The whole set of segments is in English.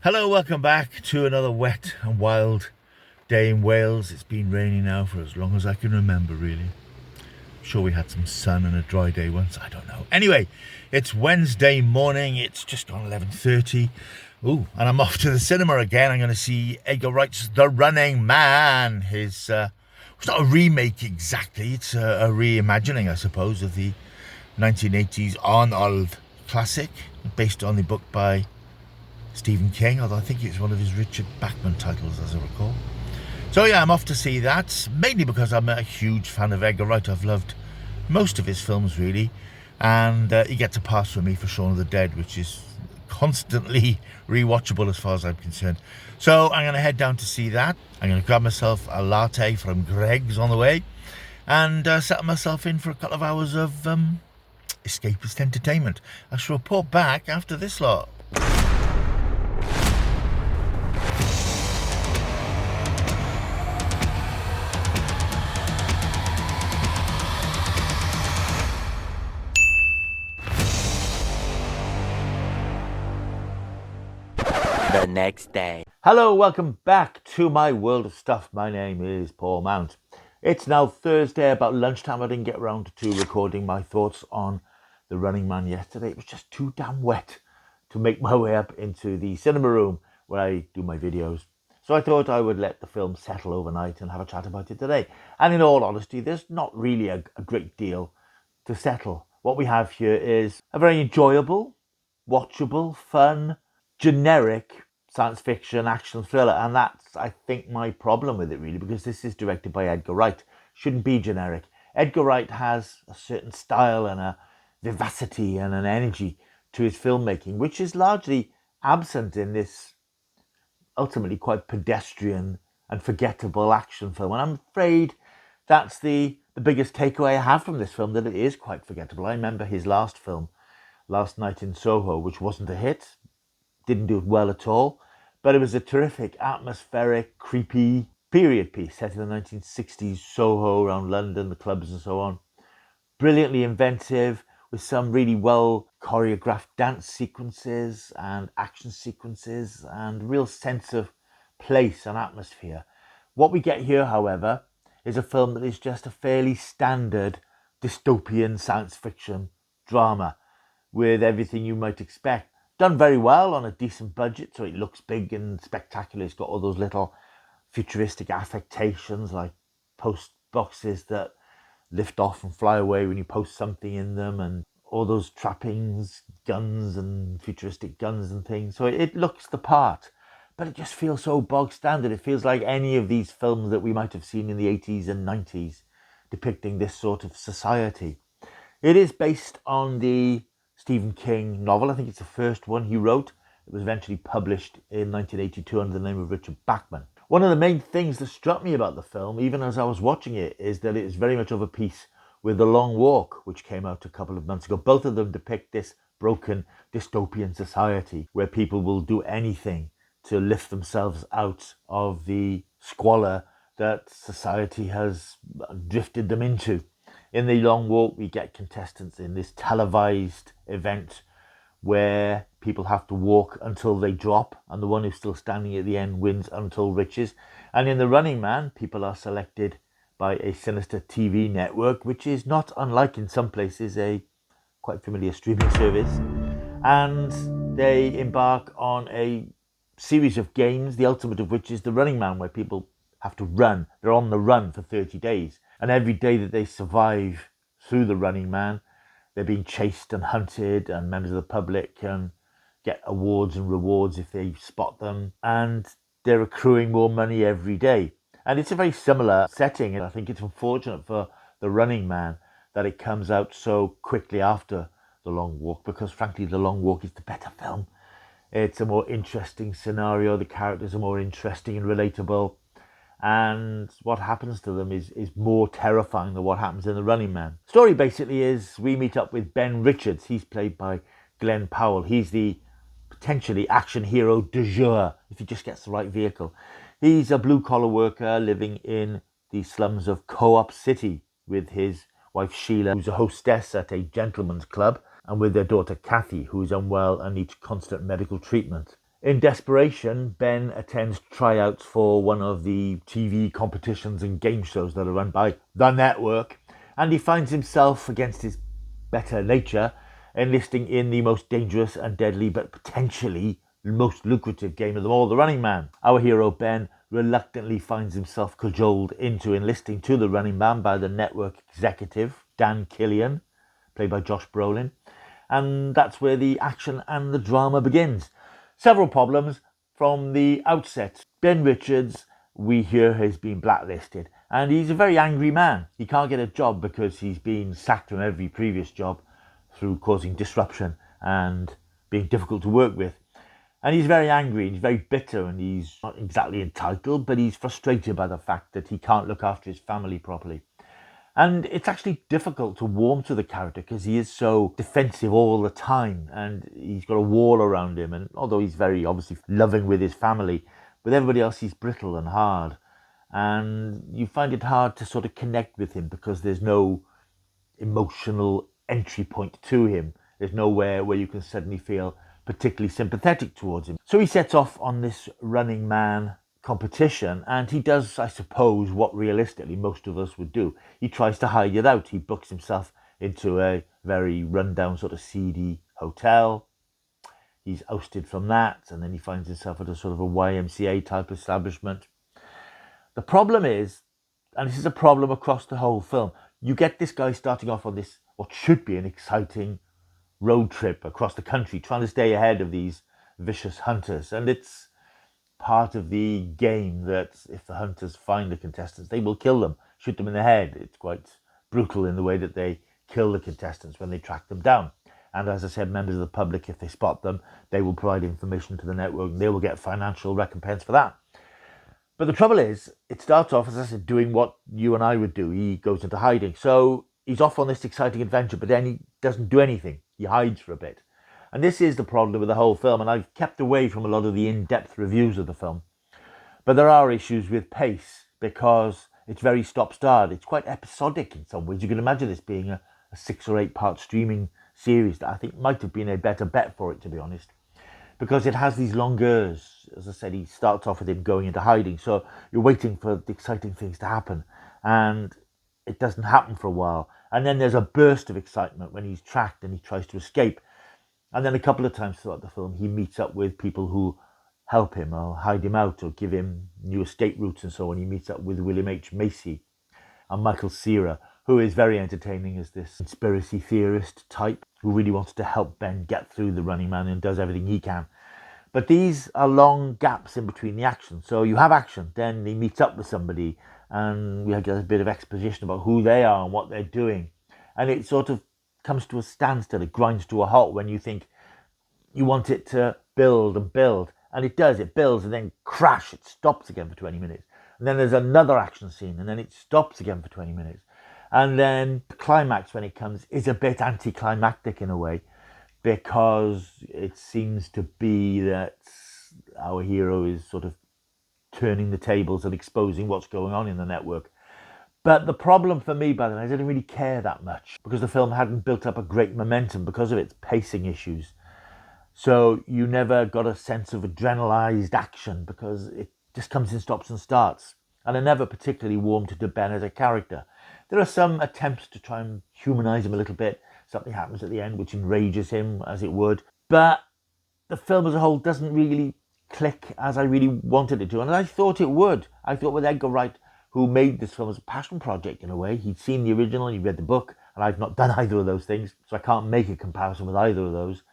Hello, welcome back to another wet and wild day in Wales. It's been raining now for as long as I can remember, really. I'm sure we had some sun and a dry day once, I don't know. Anyway, it's Wednesday morning, it's just on 11:30. Ooh, and I'm off to the cinema again. I'm going to see Edgar Wright's The Running Man. It's not a remake exactly, it's a reimagining, I suppose, of the 1980s Arnold classic, based on the book by Stephen King, although I think it's one of his Richard Bachman titles, as I recall. So yeah, I'm off to see that, mainly because I'm a huge fan of Edgar Wright. I've loved most of his films, really, and he gets a pass for me for Shaun of the Dead, which is constantly rewatchable as far as I'm concerned. So I'm going to head down to see that. I'm going to grab myself a latte from Greg's on the way, and settle myself in for a couple of hours of escapist entertainment. I shall report back after this lot. The next day. Hello, welcome back to my world of stuff. My name is Paul Mount. It's now Thursday, about lunchtime. I didn't get around to recording my thoughts on The Running Man yesterday. It was just too damn wet to make my way up into the cinema room where I do my videos. So I thought I would let the film settle overnight and have a chat about it today. And in all honesty, there's not really a great deal to settle. What we have here is a very enjoyable, watchable, fun, generic science fiction action thriller, and that's, I think, my problem with it, really, because this is directed by Edgar Wright. Shouldn't be generic. Edgar Wright has a certain style and a vivacity and an energy to his filmmaking, which is largely absent in this ultimately quite pedestrian and forgettable action film. And I'm afraid that's the biggest takeaway I have from this film, that it is quite forgettable. I remember his last film, Last Night in Soho, which wasn't a hit, didn't do it well at all, but it was a terrific, atmospheric, creepy period piece set in the 1960s Soho, around London, the clubs and so on. Brilliantly inventive, with some really well choreographed dance sequences and action sequences and real sense of place and atmosphere. What we get here, however, is a film that is just a fairly standard dystopian science fiction drama with everything you might expect. Done very well on a decent budget, so it looks big and spectacular. It's got all those little futuristic affectations, like post boxes that lift off and fly away when you post something in them, and all those trappings, guns and futuristic guns and things. So it looks the part, but it just feels so bog standard. It feels like any of these films that we might have seen in the 80s and 90s depicting this sort of society. It is based on the Stephen King novel. I think it's the first one he wrote. It was eventually published in 1982 under the name of Richard Bachman. One of the main things that struck me about the film, even as I was watching it, is that it is very much of a piece with The Long Walk, which came out a couple of months ago. Both of them depict this broken dystopian society where people will do anything to lift themselves out of the squalor that society has drifted them into. In The Long Walk, we get contestants in this televised event where people have to walk until they drop, and the one who's still standing at the end wins until riches. And in The Running Man, people are selected by a sinister TV network, which is not unlike, in some places, a quite familiar streaming service. And they embark on a series of games, the ultimate of which is The Running Man, where people have to run. They're on the run for 30 days. And every day that they survive through The Running Man, they're being chased and hunted, and members of the public can get awards and rewards if they spot them. And they're accruing more money every day. And it's a very similar setting. And I think it's unfortunate for The Running Man that it comes out so quickly after The Long Walk, because frankly, The Long Walk is the better film. It's a more interesting scenario. The characters are more interesting and relatable. And what happens to them is more terrifying than what happens in The Running Man. Story basically is we meet up with Ben Richards. He's played by Glenn Powell. He's the potentially action hero du jour, if he just gets the right vehicle. He's a blue-collar worker living in the slums of Co-op City with his wife Sheila, who's a hostess at a gentleman's club, and with their daughter Kathy, who's unwell and needs constant medical treatment. In desperation, Ben attends tryouts for one of the TV competitions and game shows that are run by the network, and he finds himself, against his better nature, enlisting in the most dangerous and deadly but potentially most lucrative game of them all, the Running Man. Our hero Ben reluctantly finds himself cajoled into enlisting to the Running Man by the network executive, Dan Killian, played by Josh Brolin, and that's where the action and the drama begins. Several problems from the outset. Ben Richards, we hear, has been blacklisted, and he's a very angry man. He can't get a job because he's been sacked from every previous job through causing disruption and being difficult to work with. And he's very angry, and he's very bitter, and he's not exactly entitled, but he's frustrated by the fact that he can't look after his family properly. And it's actually difficult to warm to the character because he is so defensive all the time, and he's got a wall around him. And although he's very obviously loving with his family, with everybody else he's brittle and hard. And you find it hard to sort of connect with him because there's no emotional entry point to him. There's nowhere where you can suddenly feel particularly sympathetic towards him. So he sets off on this Running Man competition, and he does, I suppose, what realistically most of us would do. He tries to hide it out. He books himself into a very rundown sort of seedy hotel. He's ousted from that, and then he finds himself at a sort of a YMCA type establishment. The problem is, and this is a problem across the whole film, you get this guy starting off on this what should be an exciting road trip across the country, trying to stay ahead of these vicious hunters, and it's part of the game that if the hunters find the contestants, they will kill them, shoot them in the head. It's quite brutal in the way that they kill the contestants when they track them down. And as I said, members of the public, if they spot them, they will provide information to the network, and they will get financial recompense for that. But the trouble is, it starts off, as I said, doing what you and I would do. He goes into hiding. So he's off on this exciting adventure, but then he doesn't do anything. He hides for a bit. And this is the problem with the whole film, and I've kept away from a lot of the in-depth reviews of the film. But there are issues with pace, because it's very stop-start. It's quite episodic in some ways. You can imagine this being a 6 or 8 part streaming series that I think might have been a better bet for it, to be honest, because it has these longeurs. As I said, he starts off with him going into hiding, so you're waiting for the exciting things to happen, and it doesn't happen for a while. And then there's a burst of excitement when he's tracked and he tries to escape. And then a couple of times throughout the film, he meets up with people who help him or hide him out or give him new escape routes and so on. He meets up with William H. Macy and Michael Cera, who is very entertaining as this conspiracy theorist type who really wants to help Ben get through the Running Man and does everything he can. But these are long gaps in between the action. So you have action, then he meets up with somebody, and we get a bit of exposition about who they are and what they're doing. And it sort of comes to a standstill. It grinds to a halt when you think you want it to build and build. And it does. It builds and then crash. It stops again for 20 minutes. And then there's another action scene, and then it stops again for 20 minutes. And then the climax, when it comes, is a bit anticlimactic in a way, because it seems to be that our hero is sort of turning the tables and exposing what's going on in the network. But the problem for me, by the way, I didn't really care that much because the film hadn't built up a great momentum because of its pacing issues. So you never got a sense of adrenalized action because it just comes in stops and starts. And I never particularly warmed to Ben as a character. There are some attempts to try and humanize him a little bit. Something happens at the end which enrages him, as it would. But the film as a whole doesn't really click as I really wanted it to. And I thought it would. I thought with Edgar Wright, who made this film as a passion project in a way. He'd seen the original, he'd read the book, and I've not done either of those things, so I can't make a comparison with either of those.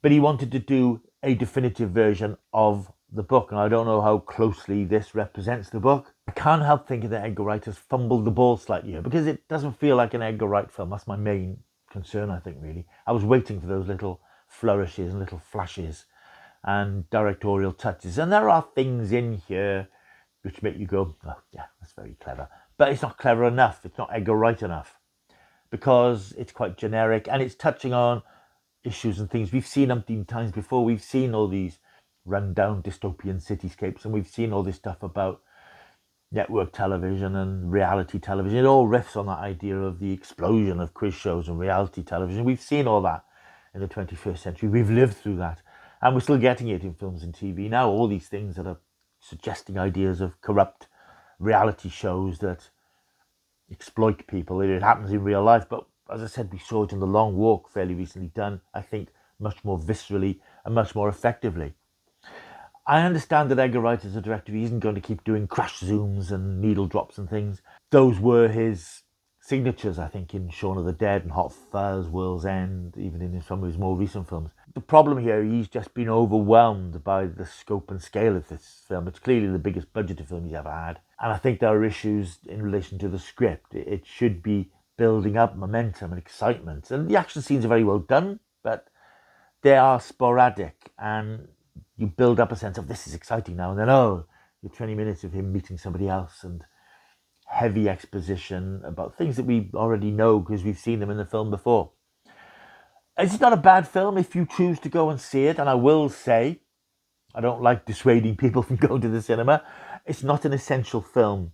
But he wanted to do a definitive version of the book, and I don't know how closely this represents the book. I can't help thinking that Edgar Wright has fumbled the ball slightly here, because it doesn't feel like an Edgar Wright film. That's my main concern, I think, really. I was waiting for those little flourishes and little flashes and directorial touches, and there are things in here which make you go, oh yeah, that's very clever. But it's not clever enough. It's not Edgar Wright enough, because it's quite generic and it's touching on issues and things we've seen umpteen times before. We've seen all these rundown dystopian cityscapes, and we've seen all this stuff about network television and reality television. It all riffs on that idea of the explosion of quiz shows and reality television. We've seen all that in the 21st century. We've lived through that. And we're still getting it in films and TV now. All these things that are suggesting ideas of corrupt reality shows that exploit people. It happens in real life. But as I said, we saw it in The Long Walk fairly recently, done, I think, much more viscerally and much more effectively. I understand that Edgar Wright as a director, he isn't going to keep doing crash zooms and needle drops and things. Those were his signatures, I think, in Shaun of the Dead and Hot Fuzz, World's End, even in some of his more recent films. The problem here, he's just been overwhelmed by the scope and scale of this film. It's clearly the biggest budgeted film he's ever had. And I think there are issues in relation to the script. It should be building up momentum and excitement. And the action scenes are very well done, but they are sporadic. And you build up a sense of this is exciting now. And then, oh, you're 20 minutes of him meeting somebody else and heavy exposition about things that we already know because we've seen them in the film before. It's not a bad film if you choose to go and see it. And I will say, I don't like dissuading people from going to the cinema. It's not an essential film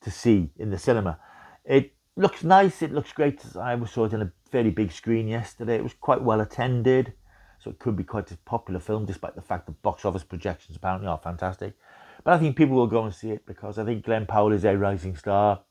to see in the cinema. It looks nice. It looks great. I saw it in a fairly big screen yesterday. It was quite well attended. So it could be quite a popular film, despite the fact that box office projections apparently are fantastic. But I think people will go and see it because I think Glenn Powell is a rising star.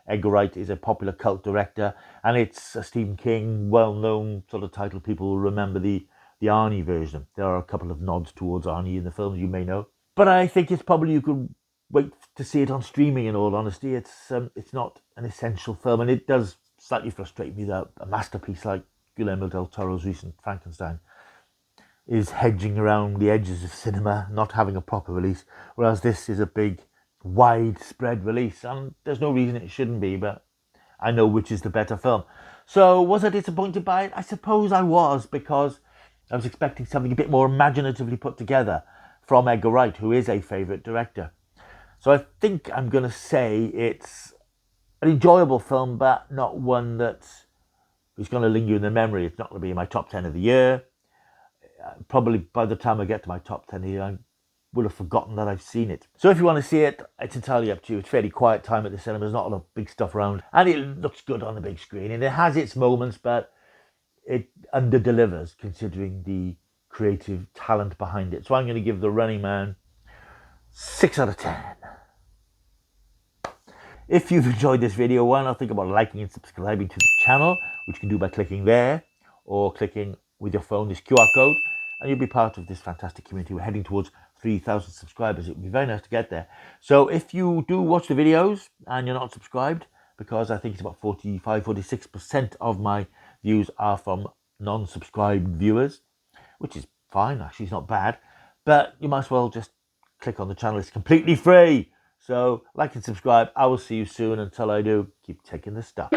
Edgar Wright is a popular cult director. And it's a Stephen King, well-known sort of title. People will remember the Arnie version. There are a couple of nods towards Arnie in the films, you may know. But I think it's probably, you could wait to see it on streaming, in all honesty. It's not an essential film. And it does slightly frustrate me that a masterpiece like Guillermo del Toro's recent Frankenstein is hedging around the edges of cinema, not having a proper release, whereas this is a big, widespread release. And there's no reason it shouldn't be, but I know which is the better film. So was I disappointed by it? I suppose I was, because I was expecting something a bit more imaginatively put together from Edgar Wright, who is a favourite director. So I think I'm going to say it's an enjoyable film, but not one that is going to linger in the memory. It's not going to be in my top 10 of the year. Probably by the time I get to my top 10 here, I will have forgotten that I've seen it. So if you want to see it, it's entirely up to you. It's fairly quiet time at the cinema. There's not a lot of big stuff around. And it looks good on the big screen. And it has its moments, but it under-delivers considering the creative talent behind it. So I'm going to give The Running Man 6 out of 10. If you've enjoyed this video, why not think about liking and subscribing to the channel, which you can do by clicking there or clicking with your phone this QR code, and you'll be part of this fantastic community. We're heading towards 3,000 subscribers. It would be very nice to get there. So if you do watch the videos and you're not subscribed, because I think it's about 46% of my views are from non-subscribed viewers, which is fine, actually, it's not bad, but you might as well just click on the channel. It's completely free. So like and subscribe. I will see you soon. Until I do, keep taking the stuff.